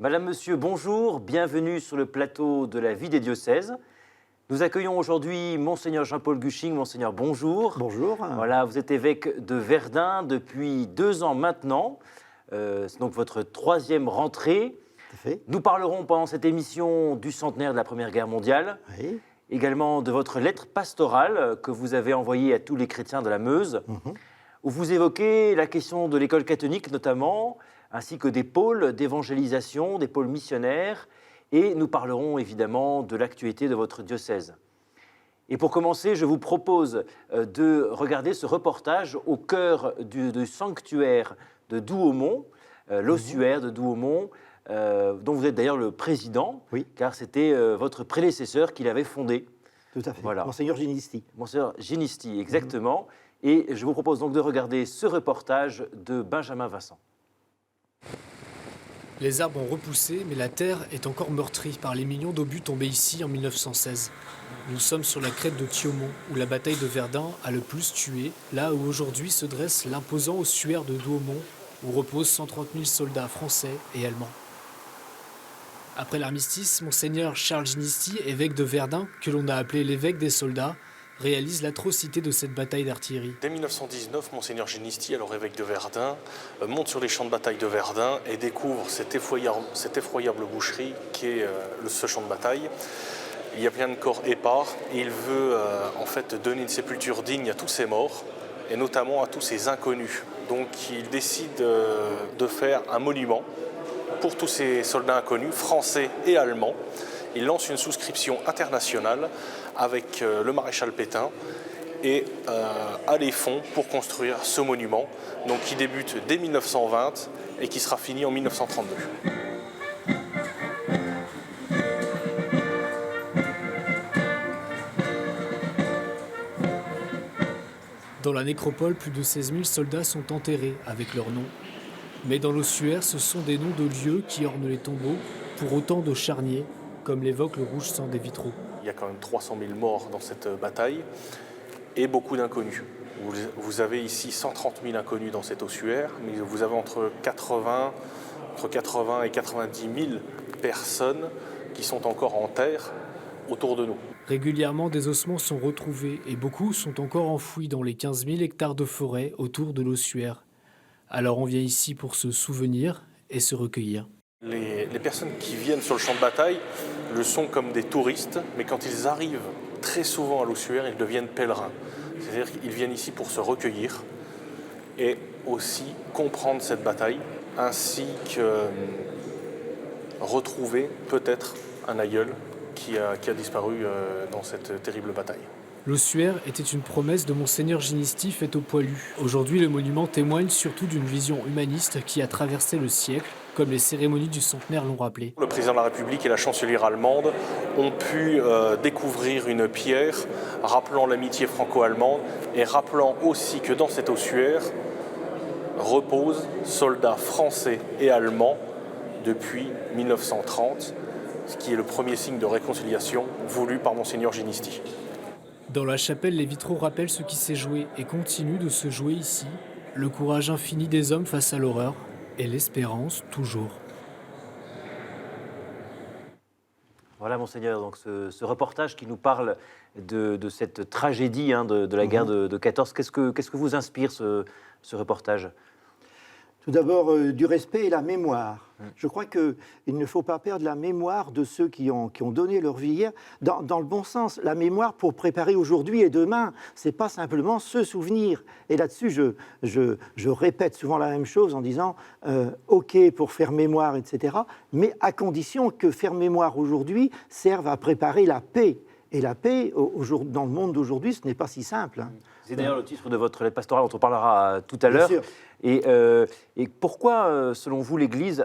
Madame, Monsieur, bonjour, bienvenue sur le plateau de la vie des diocèses. Nous accueillons aujourd'hui Monseigneur Jean-Paul Guching. Monseigneur, bonjour. Bonjour. Voilà, vous êtes évêque de Verdun depuis 2 ans maintenant. C'est donc votre 3e rentrée. Tout à fait. Nous parlerons pendant cette émission du centenaire de la Première Guerre mondiale, Oui. également de votre lettre pastorale que vous avez envoyée à tous les chrétiens de la Meuse, où vous évoquez la question de l'école catholique notamment, ainsi que des pôles d'évangélisation, des pôles missionnaires, et nous parlerons évidemment de l'actualité de votre diocèse. Et pour commencer, je vous propose de regarder ce reportage au cœur du sanctuaire de Douaumont, l'ossuaire de Douaumont, dont vous êtes d'ailleurs le président, Oui. car c'était votre prédécesseur qui l'avait fondé. Tout à fait. Voilà. Monseigneur Ginisti. Monseigneur Ginisti, exactement. Et je vous propose donc de regarder ce reportage de Benjamin Vincent. Les arbres ont repoussé, mais la terre est encore meurtrie par les millions d'obus tombés ici en 1916. Nous sommes sur la crête de Thiaumont, où la bataille de Verdun a le plus tué, là où aujourd'hui se dresse l'imposant ossuaire de Douaumont, où reposent 130 000 soldats français et allemands. Après l'armistice, Monseigneur Charles Ginisti, évêque de Verdun, que l'on a appelé l'évêque des soldats, réalise l'atrocité de cette bataille d'artillerie. Dès 1919, Monseigneur Ginisti, alors évêque de Verdun, monte sur les champs de bataille de Verdun et découvre cette effroyable boucherie qui est ce champ de bataille. Il y a plein de corps épars et il veut en fait donner une sépulture digne à tous ces morts et notamment à tous ces inconnus. Donc il décide de faire un monument pour tous ces soldats inconnus, français et allemands. Il lance une souscription internationale avec le maréchal Pétain et a les fonds pour construire ce monument, donc qui débute dès 1920 et qui sera fini en 1932. Dans la nécropole, plus de 16 000 soldats sont enterrés avec leurs noms. Mais dans l'ossuaire, ce sont des noms de lieux qui ornent les tombeaux, pour autant de charniers, comme l'évoque le rouge sang des vitraux. Il y a quand même 300 000 morts dans cette bataille et beaucoup d'inconnus. Vous avez ici 130 000 inconnus dans cet ossuaire, mais vous avez entre 80 et 90 000 personnes qui sont encore en terre autour de nous. Régulièrement, des ossements sont retrouvés et beaucoup sont encore enfouis dans les 15 000 hectares de forêt autour de l'ossuaire. Alors on vient ici pour se souvenir et se recueillir. Les personnes qui viennent sur le champ de bataille le sont comme des touristes, mais quand ils arrivent très souvent à l'ossuaire, ils deviennent pèlerins. C'est-à-dire qu'ils viennent ici pour se recueillir et aussi comprendre cette bataille, ainsi que retrouver peut-être un aïeul qui a disparu dans cette terrible bataille. L'ossuaire était une promesse de Monseigneur Ginisti faite au poilu. Aujourd'hui, le monument témoigne surtout d'une vision humaniste qui a traversé le siècle, comme les cérémonies du centenaire l'ont rappelé. Le président de la République et la chancelière allemande ont pu découvrir une pierre rappelant l'amitié franco-allemande et rappelant aussi que dans cet ossuaire reposent soldats français et allemands depuis 1930, ce qui est le premier signe de réconciliation voulu par Monseigneur Ginisti. Dans la chapelle, les vitraux rappellent ce qui s'est joué et continue de se jouer ici, le courage infini des hommes face à l'horreur et l'espérance toujours. Voilà, Monseigneur, donc ce reportage qui nous parle de cette tragédie de la guerre de 14. Qu'est-ce que vous inspire ce reportage ? Tout d'abord, du respect et la mémoire. Je crois qu'il ne faut pas perdre la mémoire de ceux qui ont donné leur vie hier, dans le bon sens. La mémoire pour préparer aujourd'hui et demain, ce n'est pas simplement se souvenir. Et là-dessus, je répète souvent la même chose en disant OK pour faire mémoire, etc., mais à condition que faire mémoire aujourd'hui serve à préparer la paix. Et la paix, dans le monde d'aujourd'hui, ce n'est pas si simple. C'est d'ailleurs le titre de votre lettre pastorale dont on parlera tout à l'heure. Et pourquoi, selon vous, l'Église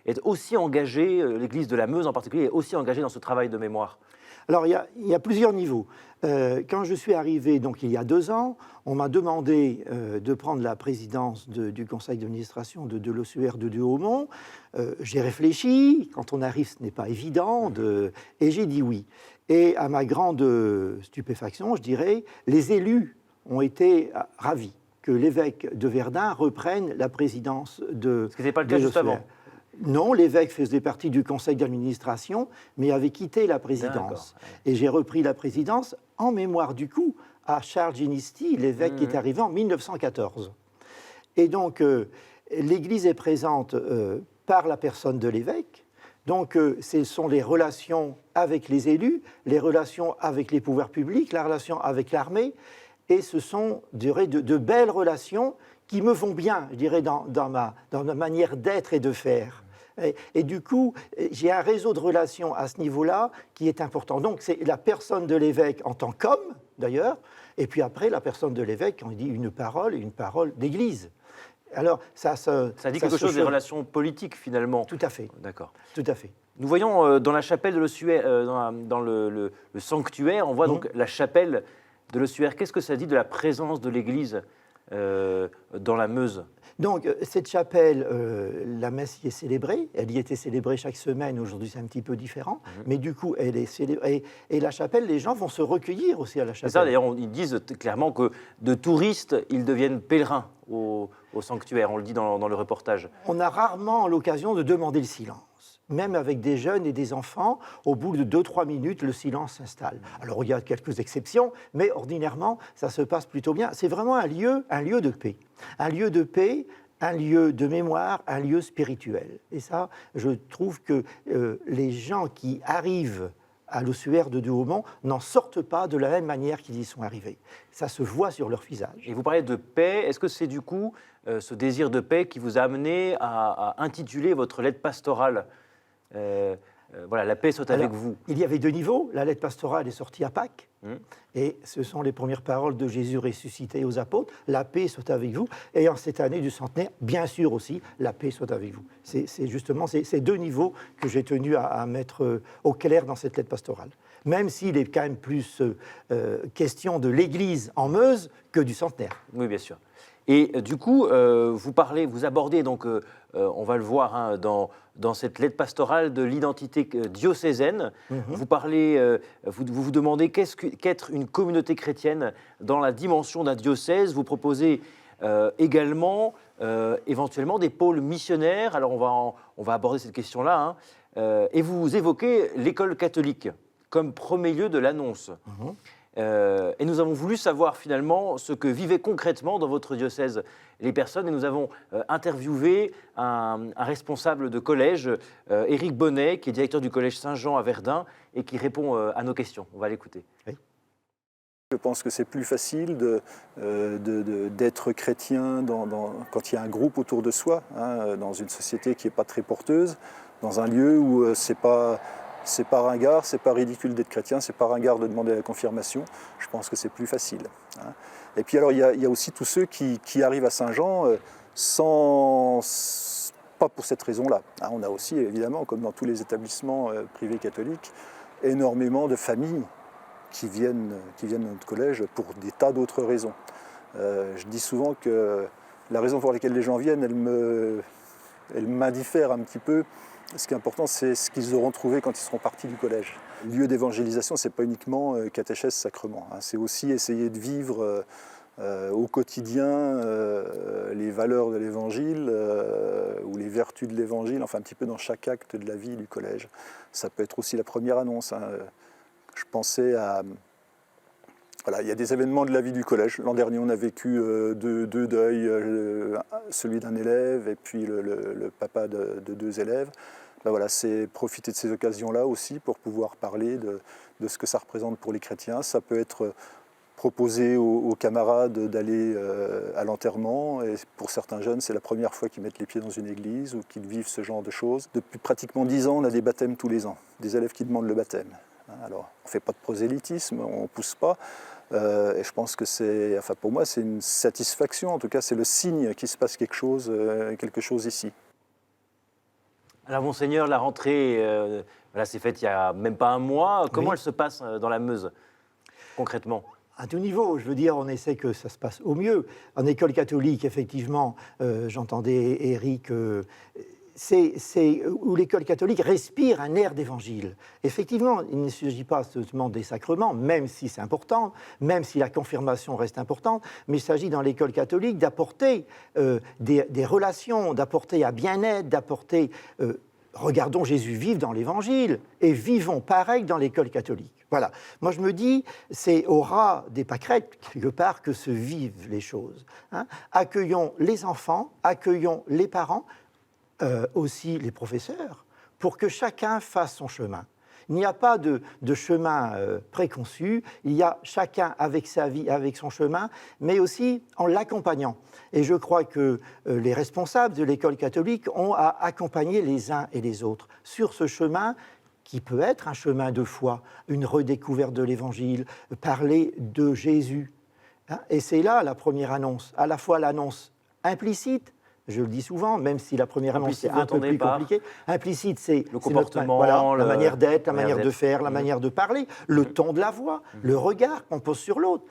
est aussi engagée, l'Église de la Meuse en particulier, est aussi engagée dans ce travail de mémoire ? Alors, il y a plusieurs niveaux. Quand je suis arrivé, donc il y a 2 ans, on m'a demandé de prendre la présidence du conseil d'administration de l'ossuaire de Douaumont. J'ai réfléchi. Quand on arrive, ce n'est pas évident. Et j'ai dit oui. Et à ma grande stupéfaction, je dirais, les élus ont été ravis que l'évêque de Verdun reprenne la présidence de... Ce qui n'était pas le cas juste avant. Non, l'évêque faisait partie du conseil d'administration, mais avait quitté la présidence. Et j'ai repris la présidence en mémoire du coup à Charles Ginisti, l'évêque qui est arrivé en 1914. Et donc, l'Église est présente par la personne de l'évêque. Donc, ce sont les relations avec les élus, les relations avec les pouvoirs publics, la relation avec l'armée. Et ce sont, je dirais, de belles relations qui me vont bien, je dirais, dans ma manière d'être et de faire. Et du coup, j'ai un réseau de relations à ce niveau-là qui est important. Donc, c'est la personne de l'évêque en tant qu'homme, d'ailleurs, et puis après, la personne de l'évêque, quand il dit une parole d'église. Alors, ça dit quelque chose des relations politiques, finalement. Tout à fait. D'accord. Tout à fait. Nous voyons dans la chapelle de l'ossuaire, dans le sanctuaire, on voit donc la chapelle de l'ossuaire. Qu'est-ce que ça dit de la présence de l'Église dans la Meuse? Donc, cette chapelle, la messe y est célébrée. Elle y était célébrée chaque semaine. Aujourd'hui, c'est un petit peu différent. Mais du coup, elle est célébrée. Et la chapelle, les gens vont se recueillir aussi à la chapelle. C'est ça, d'ailleurs, ils disent clairement que de touristes, ils deviennent pèlerins au sanctuaire. On le dit dans le reportage. On a rarement l'occasion de demander le silence. Même avec des jeunes et des enfants, au bout de 2-3 minutes, le silence s'installe. Alors, il y a quelques exceptions, mais ordinairement, ça se passe plutôt bien. C'est vraiment un lieu de paix. Un lieu de paix, un lieu de mémoire, un lieu spirituel. Et ça, je trouve que les gens qui arrivent à l'ossuaire de Douaumont n'en sortent pas de la même manière qu'ils y sont arrivés. Ça se voit sur leur visage. Et vous parlez de paix. Est-ce que c'est du coup ce désir de paix qui vous a amené à intituler votre lettre pastorale voilà, la paix soit avec vous. Il y avait 2 niveaux. La lettre pastorale est sortie à Pâques. Et ce sont les premières paroles de Jésus ressuscité aux apôtres. La paix soit avec vous. Et en cette année du centenaire, bien sûr aussi, la paix soit avec vous. C'est justement ces 2 niveaux que j'ai tenu à mettre au clair dans cette lettre pastorale. Même s'il est quand même plus question de l'Église en Meuse que du centenaire. Oui, bien sûr. Et du coup, vous abordez, donc, on va le voir hein, dans cette lettre pastorale, de l'identité diocésaine. Vous parlez, vous demandez qu'être une communauté chrétienne dans la dimension d'un diocèse. Vous proposez également, éventuellement, des pôles missionnaires. Alors, on va aborder cette question-là. Hein. Et vous évoquez l'école catholique comme premier lieu de l'annonce. Et nous avons voulu savoir finalement ce que vivaient concrètement dans votre diocèse les personnes. Et nous avons interviewé un responsable de collège, Éric Bonnet, qui est directeur du collège Saint-Jean à Verdun et qui répond à nos questions. On va l'écouter. Oui. Je pense que c'est plus facile d'être chrétien quand il y a un groupe autour de soi, hein, dans une société qui n'est pas très porteuse, dans un lieu où c'est pas ringard, c'est pas ridicule d'être chrétien, c'est pas ringard de demander la confirmation. Je pense que c'est plus facile. Hein. Et puis alors il y a aussi tous ceux qui arrivent à Saint-Jean pas pour cette raison-là. Hein. On a aussi évidemment, comme dans tous les établissements privés catholiques, énormément de familles qui viennent dans notre collège pour des tas d'autres raisons. Je dis souvent que la raison pour laquelle les gens viennent, elle m'indiffère un petit peu. Ce qui est important, c'est ce qu'ils auront trouvé quand ils seront partis du collège. Le lieu d'évangélisation, ce n'est pas uniquement catéchèse, sacrement. Hein. C'est aussi essayer de vivre au quotidien les valeurs de l'évangile ou les vertus de l'évangile, enfin un petit peu dans chaque acte de la vie du collège. Ça peut être aussi la première annonce. Hein. Je pensais à... Voilà, il y a des événements de la vie du collège. L'an dernier, on a vécu deux deuils, celui d'un élève et puis le papa de 2 élèves. Ben voilà, c'est profiter de ces occasions-là aussi pour pouvoir parler de ce que ça représente pour les chrétiens. Ça peut être proposer aux camarades d'aller à l'enterrement. Et pour certains jeunes, c'est la première fois qu'ils mettent les pieds dans une église ou qu'ils vivent ce genre de choses. Depuis pratiquement 10 ans, on a des baptêmes tous les ans, des élèves qui demandent le baptême. Alors, on ne fait pas de prosélytisme, on ne pousse pas. Et je pense que pour moi, c'est une satisfaction. En tout cas, c'est le signe qu'il se passe quelque chose ici. Alors, Monseigneur, la rentrée, s'est faite il n'y a même pas un mois. Comment elle se passe dans la Meuse, concrètement ? À tout niveau, je veux dire, on essaie que ça se passe au mieux. En école catholique, effectivement, j'entendais Éric, où l'école catholique respire un air d'évangile. Effectivement, il ne s'agit pas seulement des sacrements, même si c'est important, même si la confirmation reste importante, mais il s'agit dans l'école catholique d'apporter des relations, d'apporter un bien-être, d'apporter... regardons Jésus vivre dans l'Évangile et vivons pareil dans l'école catholique. Voilà. Moi, je me dis, c'est au ras des pâquerettes, quelque part, que se vivent les choses. Hein. Accueillons les enfants, accueillons les parents, aussi les professeurs, pour que chacun fasse son chemin. Il n'y a pas de chemin préconçu, il y a chacun avec sa vie, avec son chemin, mais aussi en l'accompagnant. Et je crois que les responsables de l'école catholique ont à accompagner les uns et les autres sur ce chemin qui peut être un chemin de foi, une redécouverte de l'Évangile, parler de Jésus. Hein. Et c'est là la première annonce, à la fois l'annonce implicite, je le dis souvent, même si la première annonce est un peu plus compliquée. Implicite, c'est le comportement, la manière d'être, la manière de faire, la manière de parler, le ton de la voix, le regard qu'on pose sur l'autre,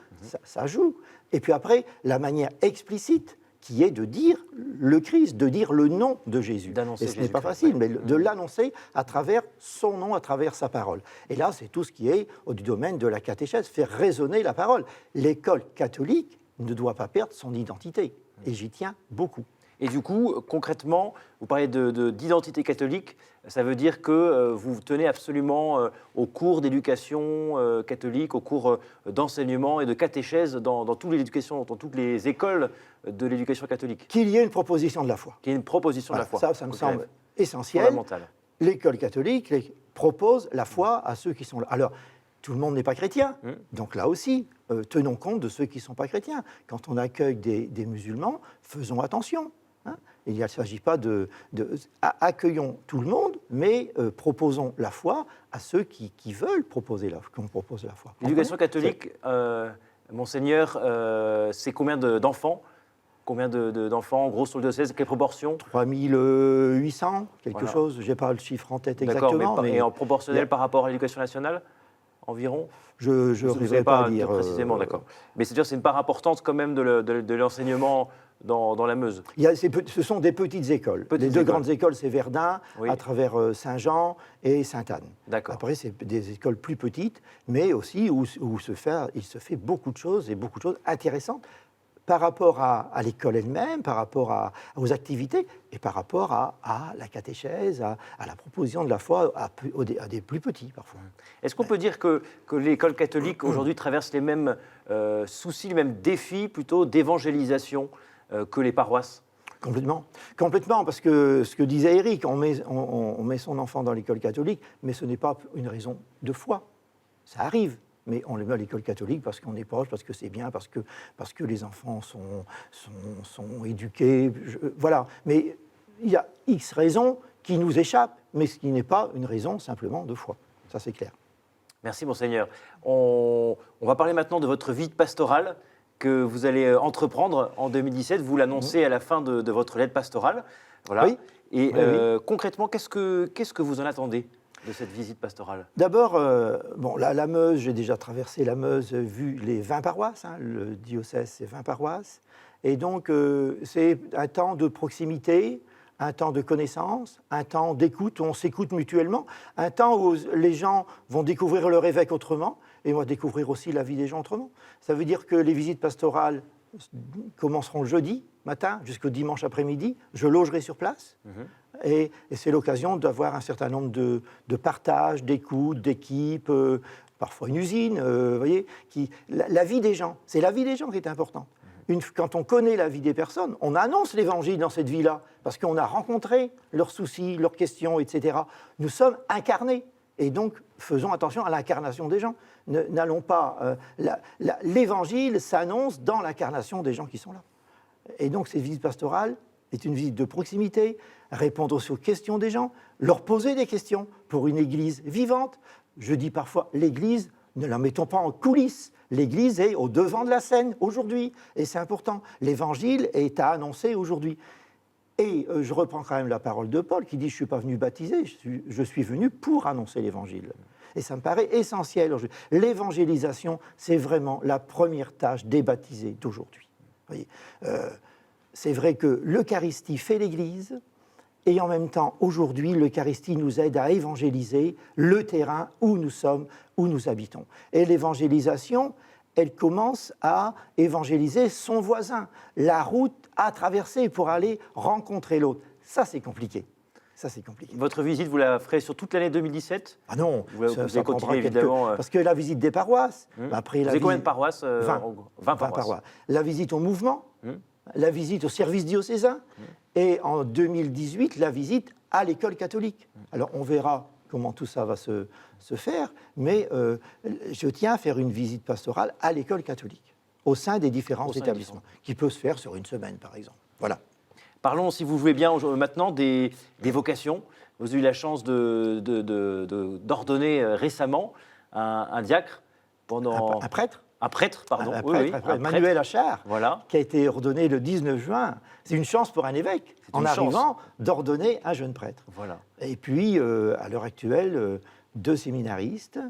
ça joue. Et puis après, la manière explicite, qui est de dire le Christ, de dire le nom de Jésus. Et ce n'est pas facile, mais de l'annoncer à travers son nom, à travers sa parole. Et là, c'est tout ce qui est du domaine de la catéchèse, faire résonner la parole. L'école catholique ne doit pas perdre son identité, et j'y tiens beaucoup. Et du coup, concrètement, vous parlez d'identité catholique, ça veut dire que vous tenez absolument aux cours d'éducation catholique, aux cours d'enseignement et de catéchèse dans toutes les écoles de l'éducation catholique. Qu'il y ait une proposition de la foi. Qu'il y ait une proposition de la foi. Ça me semble essentiel. L'école catholique propose la foi à ceux qui sont là. Alors, tout le monde n'est pas chrétien, donc là aussi, tenons compte de ceux qui ne sont pas chrétiens. Quand on accueille des musulmans, faisons attention. Hein. Il ne s'agit pas accueillons tout le monde, mais proposons la foi à ceux qui veulent qu'on propose la foi. L'éducation catholique, Monseigneur, c'est combien d'enfants ? Combien d'enfants, en gros, sur le diocèse? Quelle proportion? 3800, quelque chose. Je n'ai pas le chiffre en tête exactement. Mais en proportionnel par rapport à l'éducation nationale, environ? Je n'arriverai pas à dire précisément, d'accord. Mais c'est-à-dire c'est une part importante quand même de l'enseignement dans la Meuse. Ce sont des petites écoles. Les deux grandes écoles, c'est Verdun, à travers Saint-Jean et Sainte-Anne. Après, c'est des écoles plus petites, mais aussi où il se fait beaucoup de choses intéressantes par rapport à l'école elle-même, par rapport aux activités et par rapport à la catéchèse, à la proposition de la foi à des plus petits parfois. Est-ce qu'on peut dire que l'école catholique aujourd'hui traverse les mêmes soucis, les mêmes défis plutôt d'évangélisation que les paroisses? Complètement, parce que ce que disait Éric, on met son enfant dans l'école catholique, mais ce n'est pas une raison de foi. Ça arrive. Mais on le met à l'école catholique parce qu'on est proche, parce que c'est bien, parce que les enfants sont éduqués. Voilà. Mais il y a X raisons qui nous échappent, mais ce qui n'est pas une raison simplement de foi. Ça, c'est clair. Merci, Monseigneur. On va parler maintenant de votre vie pastorale que vous allez entreprendre en 2017. Vous l'annoncez à la fin de votre lettre pastorale. Voilà. Oui. Et concrètement, qu'est-ce que vous en attendez de cette visite pastorale? D'abord, la Meuse, j'ai déjà traversé la Meuse, vu les 20 paroisses, hein, le diocèse c'est 20 paroisses, et donc c'est un temps de proximité, un temps de connaissance, un temps d'écoute, où on s'écoute mutuellement, un temps où les gens vont découvrir leur évêque autrement, et moi découvrir aussi la vie des gens autrement. Ça veut dire que les visites pastorales commenceront le jeudi matin jusqu'au dimanche après-midi, je logerai sur place. Et c'est l'occasion d'avoir un certain nombre de partages, d'écoute, d'équipes, parfois une usine, voyez, la vie des gens, c'est la vie des gens qui est importante. Quand on connaît la vie des personnes, on annonce l'évangile dans cette vie-là, parce qu'on a rencontré leurs soucis, leurs questions, etc. Nous sommes incarnés, et donc faisons attention à l'incarnation des gens. N'allons pas... l'évangile s'annonce dans l'incarnation des gens qui sont là. Et donc cette visite pastorale est une visite de proximité, répondre aux questions des gens, leur poser des questions pour une Église vivante. Je dis parfois, l'Église, ne la mettons pas en coulisses. L'Église est au devant de la scène aujourd'hui, et c'est important. L'Évangile est à annoncer aujourd'hui. Et je reprends quand même la parole de Paul qui dit « Je ne suis pas venu baptiser, je suis venu pour annoncer l'Évangile ». Et ça me paraît essentiel. L'évangélisation, c'est vraiment la première tâche des baptisés d'aujourd'hui. Vous voyez, c'est vrai que l'Eucharistie fait l'Église, Et en même temps, aujourd'hui, l'Eucharistie nous aide à évangéliser le terrain où nous sommes, où nous habitons. Et l'évangélisation, elle commence à évangéliser son voisin, la route à traverser pour aller rencontrer l'autre. Ça, c'est compliqué. Ça, c'est compliqué. Votre visite, vous la ferez sur toute l'année 2017 ? Ah non, Vous allez ça continuer, prendra évidemment, Parce que la visite des paroisses, après Vous la avez combien visite... de paroisses 20 paroisses. La visite au mouvement, la visite au service diocésain, et en 2018, la visite à l'école catholique. Alors, on verra comment tout ça va se faire, mais je tiens à faire une visite pastorale à l'école catholique, au sein des différents établissements, qui peut se faire sur une semaine, par exemple. Voilà. Parlons, si vous voulez bien, maintenant des vocations. Vous avez eu la chance d'ordonner récemment un diacre pendant... Un prêtre. Un prêtre, pardon. Un Oui, prêtre, un Manuel Achard, voilà. qui a été ordonné le 19 juin. C'est une chance pour un évêque, en arrivant, d'ordonner un jeune prêtre. Voilà. Et puis, à l'heure actuelle, 2 séminaristes,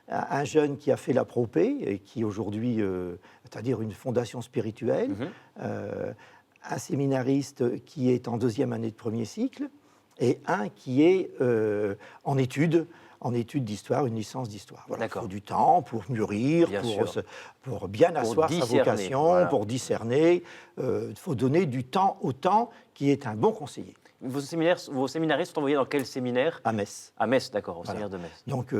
un jeune qui a fait la propé, et qui aujourd'hui, c'est-à-dire une fondation spirituelle, un séminariste qui est en 2e année de 1er cycle, et un qui est en études d'histoire, une licence d'histoire. Voilà, il faut du temps pour mûrir, pour bien asseoir sa vocation, voilà. Pour discerner. Il faut donner du temps au temps, qui est un bon conseiller. Vos séminaristes sont envoyés dans quel séminaire ? À Metz. À Metz, d'accord, au séminaire de Metz. Donc,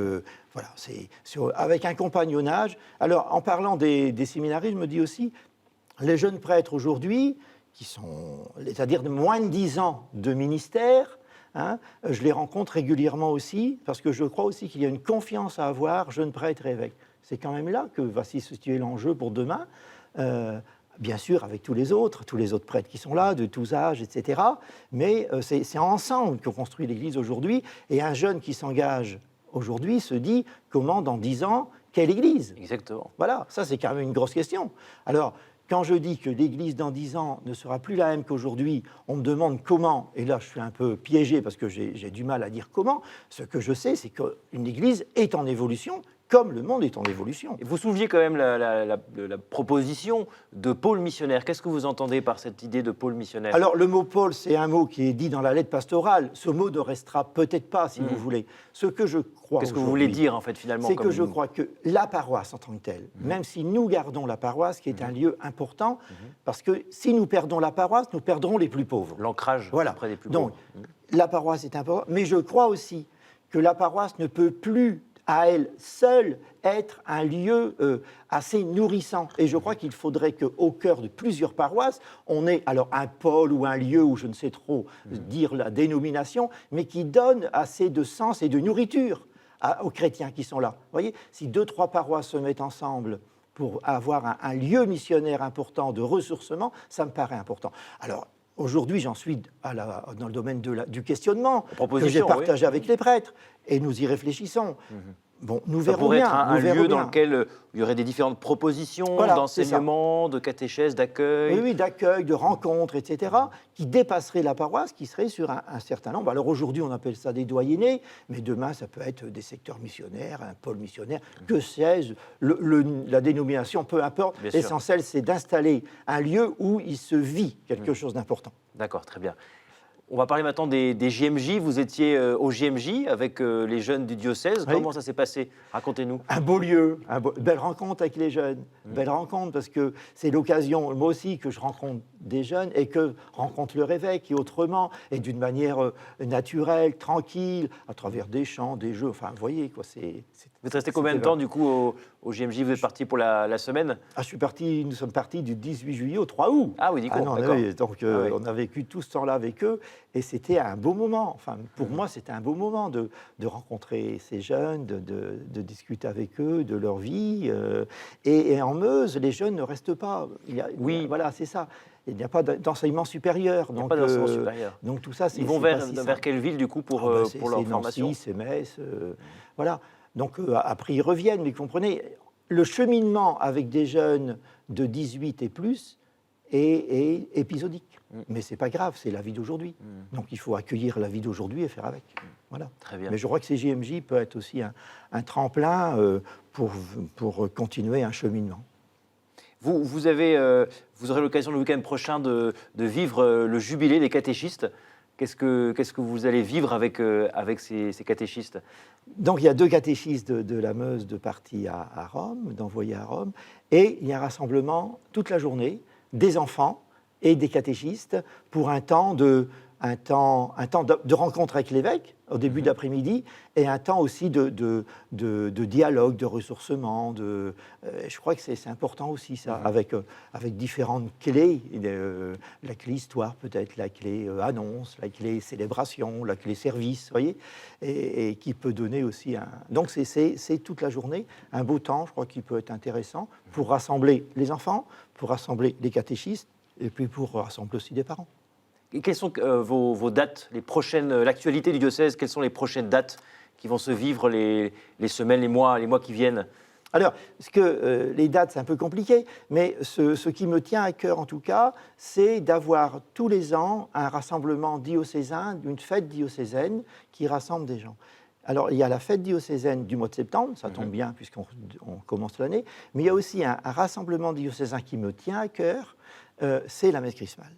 voilà, c'est avec un compagnonnage. Alors, en parlant des séminaristes, je me dis aussi, les jeunes prêtres aujourd'hui, qui sont, c'est-à-dire de moins de 10 ans de ministère, je les rencontre régulièrement aussi, parce que je crois aussi qu'il y a une confiance à avoir, jeunes prêtres et évêques. C'est quand même là que va s'y situer l'enjeu pour demain, bien sûr avec tous les autres prêtres qui sont là, de tous âges, etc. Mais c'est ensemble qu'on construit l'Église aujourd'hui, et un jeune qui s'engage aujourd'hui se dit, comment dans 10 ans, quelle Église ? Exactement. Voilà, ça c'est quand même une grosse question. Alors, quand je dis que l'Église dans 10 ans ne sera plus la même qu'aujourd'hui, on me demande comment, et là je suis un peu piégé parce que j'ai du mal à dire comment. Ce que je sais, c'est qu'une Église est en évolution, comme le monde est en évolution. Et vous souleviez quand même la proposition de pôle missionnaire. Qu'est-ce que vous entendez par cette idée de pôle missionnaire ? Alors, le mot pôle, c'est un mot qui est dit dans la lettre pastorale. Ce mot ne restera peut-être pas, si vous voulez. Ce que je crois Qu'est-ce que vous voulez dire, en fait, finalement ? C'est que je crois que la paroisse en tant que telle, même si nous gardons la paroisse, qui est un lieu important, parce que si nous perdons la paroisse, nous perdrons les plus pauvres. L'ancrage auprès des plus pauvres. Donc, la paroisse est importante, mais je crois aussi que la paroisse ne peut plus à elle seule être un lieu assez nourrissant. Et je crois qu'il faudrait qu'au cœur de plusieurs paroisses, on ait alors un pôle ou un lieu, où je ne sais trop dire la dénomination, mais qui donne assez de sens et de nourriture aux chrétiens qui sont là. Vous voyez, si 2-3 paroisses se mettent ensemble pour avoir un lieu missionnaire important de ressourcement, ça me paraît important. Alors, aujourd'hui, j'en suis dans le domaine du questionnement que j'ai partagé avec les prêtres, et nous y réfléchissons. Bon, nous verrons bien. Ça pourrait être un lieu dans lequel il y aurait des différentes propositions d'enseignement, de catéchèse, d'accueil. Oui, d'accueil, de rencontres, etc., qui dépasseraient la paroisse, qui seraient sur un certain nombre. Alors aujourd'hui, on appelle ça des doyennés, mais demain, ça peut être des secteurs missionnaires, un pôle missionnaire, que sais-je, la dénomination, peu importe. L'essentiel, c'est d'installer un lieu où il se vit quelque chose d'important. D'accord, très bien. On va parler maintenant des JMJ. Vous étiez au JMJ avec les jeunes du diocèse. Oui. Comment ça s'est passé ? Racontez-nous. Un beau lieu, belle rencontre avec les jeunes. Belle rencontre parce que c'est l'occasion, moi aussi, que je rencontre des jeunes et que rencontre leur évêque et autrement, et d'une manière naturelle, tranquille, à travers des chants, des jeux. Enfin, vous voyez, quoi. Vous êtes resté combien de temps, du coup, au JMJ ? Vous êtes parti pour la semaine ? Nous sommes partis du 18 juillet au 3 août. Ah oui, d'accord. On a vécu tout ce temps-là avec eux, et c'était un beau moment. Enfin, pour moi, c'était un beau moment de rencontrer ces jeunes, de discuter avec eux de leur vie. Et en Meuse, les jeunes ne restent pas. Voilà, c'est ça. Il n'y a pas d'enseignement supérieur. Il n'y a pas d'enseignement supérieur. Donc tout ça, c'est. Ils vont vers quelle ville, du coup, pour leur formation ? Nancy, c'est Metz. Voilà. Donc après, ils reviennent, mais comprenez, le cheminement avec des jeunes de 18 et plus est épisodique. Mais ce n'est pas grave, c'est la vie d'aujourd'hui. Donc il faut accueillir la vie d'aujourd'hui et faire avec. Voilà. Très bien. Mais je crois que ces JMJ peut être aussi un tremplin pour continuer un cheminement. Vous aurez l'occasion le week-end prochain de vivre le jubilé des catéchistes. Qu'est-ce que vous allez vivre avec ces catéchistes? Donc il y a 2 catéchistes de la Meuse de partis à Rome, d'envoyés à Rome, et il y a un rassemblement toute la journée des enfants et des catéchistes pour un temps de rencontre avec l'évêque au début d'après-midi et un temps aussi de dialogue, de ressourcement. Je crois que c'est important aussi ça, avec différentes clés, la clé histoire peut-être, la clé annonce, la clé célébration, la clé service, vous voyez, et qui peut donner aussi un... Donc c'est toute la journée, un beau temps, je crois, qui peut être intéressant pour rassembler les enfants, pour rassembler les catéchistes, et puis pour rassembler aussi des parents. Et quelles sont vos dates, l'actualité du diocèse? Quelles sont les prochaines dates qui vont se vivre les semaines, les mois qui viennent? Alors, les dates, c'est un peu compliqué, mais ce qui me tient à cœur, en tout cas, c'est d'avoir tous les ans un rassemblement diocésain, une fête diocésaine qui rassemble des gens. Alors, il y a la fête diocésaine du mois de septembre, ça tombe bien puisqu'on commence l'année, mais il y a aussi un rassemblement diocésain qui me tient à cœur, c'est la messe chrismale.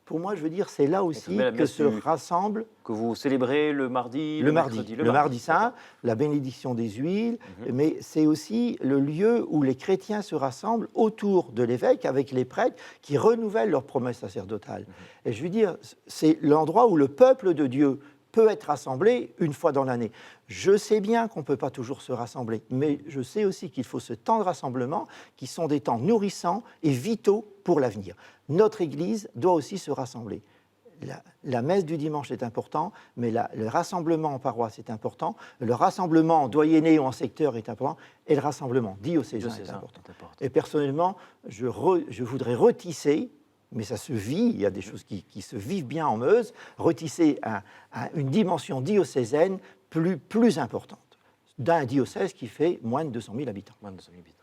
Pour moi, je veux dire, c'est là aussi que se rassemblent... Que vous célébrez le mardi, le mardi saint, la bénédiction des huiles, mais c'est aussi le lieu où les chrétiens se rassemblent autour de l'évêque avec les prêtres qui renouvellent leurs promesses sacerdotales. Et je veux dire, c'est l'endroit où le peuple de Dieu peut être rassemblé une fois dans l'année. Je sais bien qu'on ne peut pas toujours se rassembler, mais je sais aussi qu'il faut ce temps de rassemblement qui sont des temps nourrissants et vitaux pour l'avenir. Notre Église doit aussi se rassembler. La messe du dimanche est important, mais le rassemblement en paroisse est important, le rassemblement en doyenné ou en secteur est important, et le rassemblement diocésain est important. Et personnellement, je voudrais retisser, mais ça se vit, il y a des choses qui se vivent bien en Meuse, retisser une dimension diocésaine plus importante, d'un diocèse qui fait moins de 200 000 habitants. Moins de 200 000 habitants.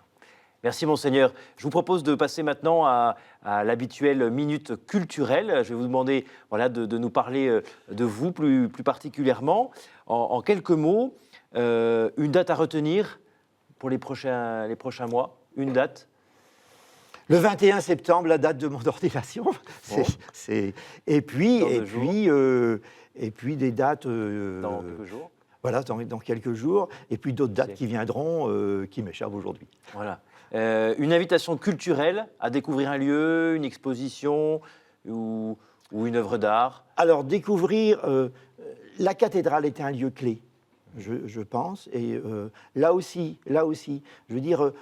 Merci Monseigneur. Je vous propose de passer maintenant à l'habituelle minute culturelle. Je vais vous demander de nous parler de vous plus particulièrement. En quelques mots, une date à retenir pour les prochains mois, une date. Le 21 septembre, la date de mon ordination. Et puis des dates... dans quelques jours. Voilà, dans quelques jours. Et puis d'autres dates qui viendront, qui m'échappent aujourd'hui. Voilà. Une invitation culturelle à découvrir un lieu, une exposition ou une œuvre d'art. Alors, découvrir... la cathédrale est un lieu clé, je pense. Et là aussi, je veux dire...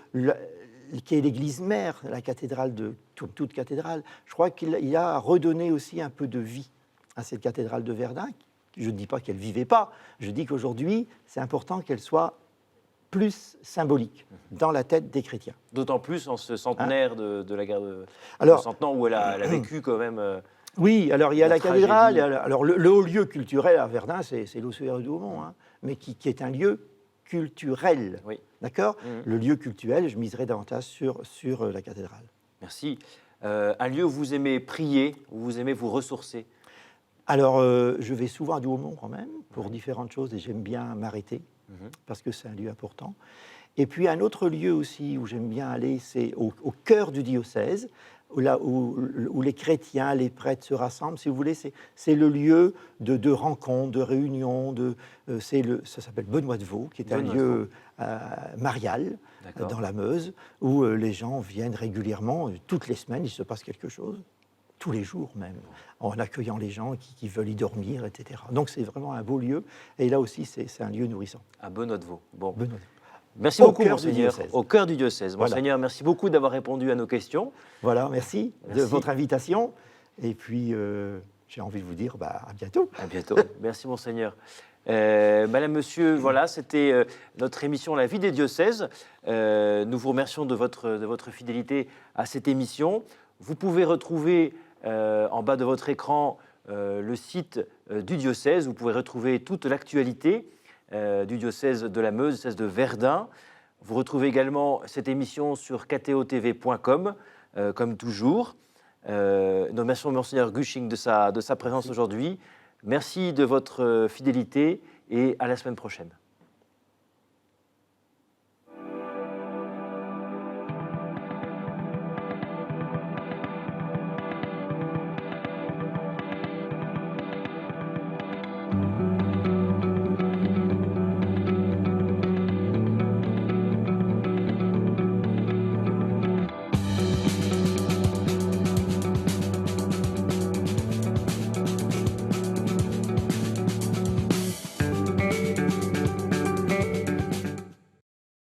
qui est l'église mère, la cathédrale de toute cathédrale, je crois qu'il a redonné aussi un peu de vie à cette cathédrale de Verdun. Je ne dis pas qu'elle ne vivait pas, je dis qu'aujourd'hui, c'est important qu'elle soit plus symbolique dans la tête des chrétiens. D'autant plus en ce centenaire de la guerre de centenaire où elle a vécu quand même... Oui, alors il y a la cathédrale, alors le haut lieu culturel à Verdun, c'est l'ossuaire du Haumont, mais qui est un lieu culturel, d'accord ? Le lieu culturel, je miserais davantage sur la cathédrale. Merci. Un lieu où vous aimez prier, où vous aimez vous ressourcer? Alors, je vais souvent à Douaumont quand même, pour différentes choses, et j'aime bien m'arrêter, parce que c'est un lieu important. Et puis, un autre lieu aussi où j'aime bien aller, c'est au cœur du diocèse, où les chrétiens, les prêtres se rassemblent. Si vous voulez, c'est le lieu de rencontre, de réunion. Ça s'appelle Benoît de Vaux, qui est un lieu marial dans la Meuse, où les gens viennent régulièrement, toutes les semaines, il se passe quelque chose. Tous les jours même, en accueillant les gens qui veulent y dormir, etc. Donc c'est vraiment un beau lieu, et là aussi c'est un lieu nourrissant. À Benoît de Vaux. Bon. Benoît de Vaux. Merci beaucoup, Monseigneur. Au cœur du diocèse. Voilà. Monseigneur, merci beaucoup d'avoir répondu à nos questions. Voilà, merci de votre invitation, et puis j'ai envie de vous dire à bientôt. À bientôt. Merci, Monseigneur. Madame, Monsieur, voilà, c'était notre émission La vie des diocèses. Nous vous remercions de votre fidélité à cette émission. Vous pouvez retrouver en bas de votre écran le site du diocèse. Vous pouvez retrouver toute l'actualité du diocèse de la Meuse, diocèse de Verdun. Vous retrouvez également cette émission sur ktotv.com, comme toujours. Nous remercions Monseigneur Gusching de sa présence aujourd'hui. Merci de votre fidélité et à la semaine prochaine.